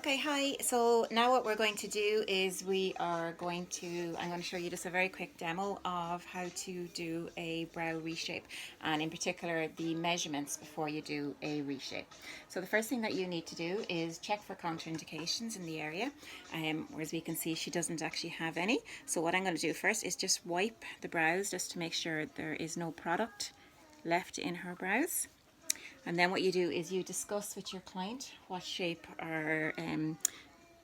Okay, hi. So now what we're going to do is I'm going to show you just a very quick demo of how to do a brow reshape, and in particular the measurements before you do a reshape. So the first thing that you need to do is check for contraindications in the area, whereas we can see she doesn't actually have any. So what I'm going to do first is just wipe the brows just to make sure there is no product left in her brows. And then what you do is you discuss with your client what shape or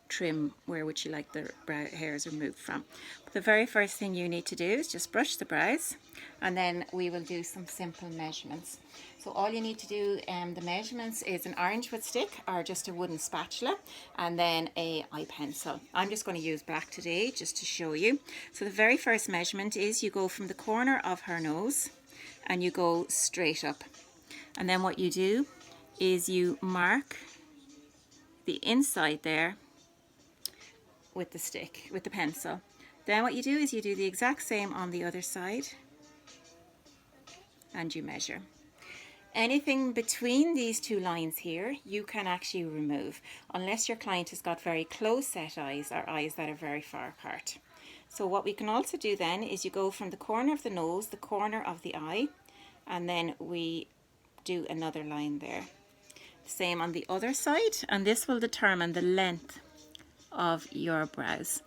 trim, where would you like the brow hairs removed from. But the very first thing you need to do is just brush the brows, and then we will do some simple measurements. So all you need to do, the measurements, is an orange wood stick or just a wooden spatula, and then a eye pencil. I'm just going to use black today just to show you. So the very first measurement is you go from the corner of her nose and you go straight up. And then what you do is you mark the inside there with the stick, with the pencil. Then what you do is you do the exact same on the other side and you measure. Anything between these two lines here you can actually remove, unless your client has got very close set eyes or eyes that are very far apart. So what we can also do then is you go from the corner of the nose, the corner of the eye, and then we do another line there. Same on the other side, and this will determine the length of your brows.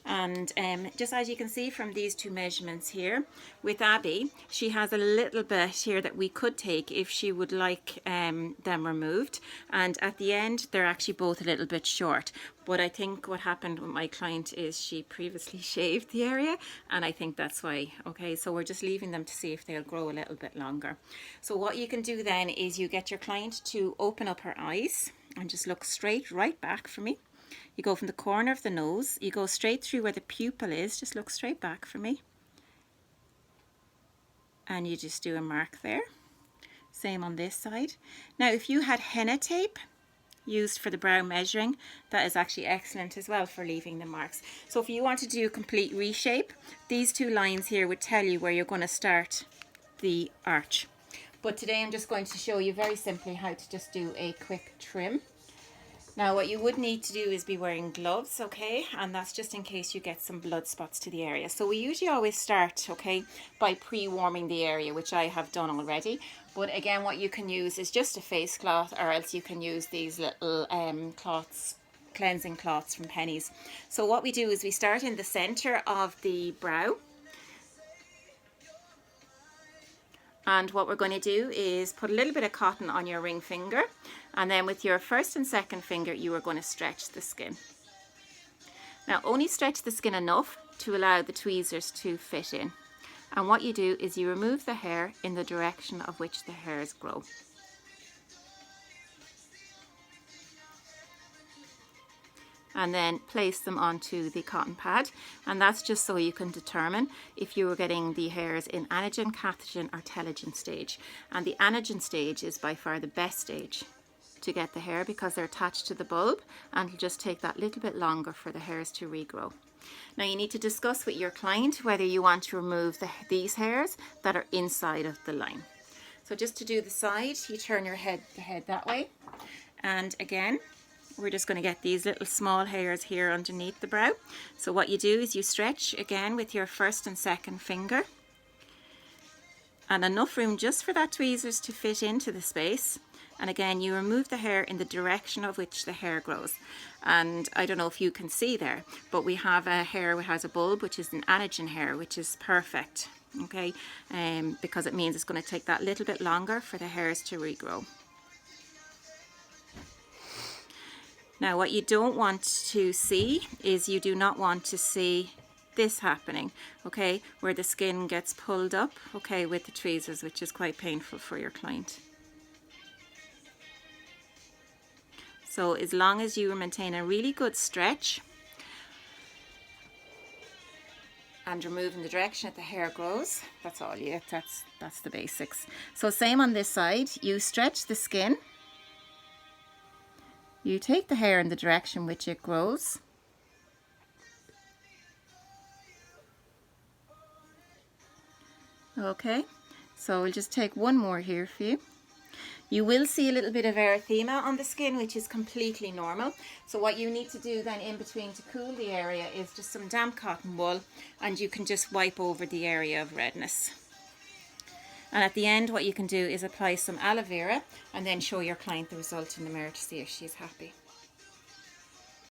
And just as you can see from these two measurements here, with Abby, she has a little bit here that we could take if she would like them removed. And at the end, they're actually both a little bit short. But I think what happened with my client is she previously shaved the area, and I think that's why. Okay, so we're just leaving them to see if they'll grow a little bit longer. So what you can do then is you get your client to open up her eyes and just look straight right back for me. You go from the corner of the nose, you go straight through where the pupil is, just look straight back for me. And you just do a mark there. Same on this side. Now if you had henna tape used for the brow measuring, that is actually excellent as well for leaving the marks. So if you want to do a complete reshape, these two lines here would tell you where you're going to start the arch. But today I'm just going to show you very simply how to just do a quick trim. Now what you would need to do is be wearing gloves, okay, and that's just in case you get some blood spots to the area. So we usually always start, okay, by pre-warming the area, which I have done already. But again, what you can use is just a face cloth, or else you can use these little cloths, cleansing cloths from Penneys. So what we do is we start in the center of the brow. And what we're going to do is put a little bit of cotton on your ring finger, and then with your first and second finger you are going to stretch the skin. Now only stretch the skin enough to allow the tweezers to fit in. And what you do is you remove the hair in the direction of which the hairs grow. And then place them onto the cotton pad, and that's just so you can determine if you were getting the hairs in anagen, cathogen or telogen stage. And the anagen stage is by far the best stage to get the hair, because they're attached to the bulb and it'll just take that little bit longer for the hairs to regrow. Now you need to discuss with your client whether you want to remove these hairs that are inside of the line. So just to do the side, you turn the head that way, and again we're just going to get these little small hairs here underneath the brow. So what you do is you stretch again with your first and second finger, and enough room just for that tweezers to fit into the space. And again you remove the hair in the direction of which the hair grows. And I don't know if you can see there, but we have a hair which has a bulb, which is an anagen hair, which is perfect, okay, because it means it's going to take that little bit longer for the hairs to regrow. Now what you don't want to see is you do not want to see this happening, okay, where the skin gets pulled up, okay, with the tweezers, which is quite painful for your client. So as long as you maintain a really good stretch and remove in the direction that the hair grows, that's all you, that's the basics. So same on this side, you stretch the skin. You take the hair in the direction which it grows. Okay, so we'll just take one more here for you. You will see a little bit of erythema on the skin, which is completely normal. So what you need to do then in between to cool the area is just some damp cotton wool, and you can just wipe over the area of redness. And at the end, what you can do is apply some aloe vera and then show your client the result in the mirror to see if she's happy.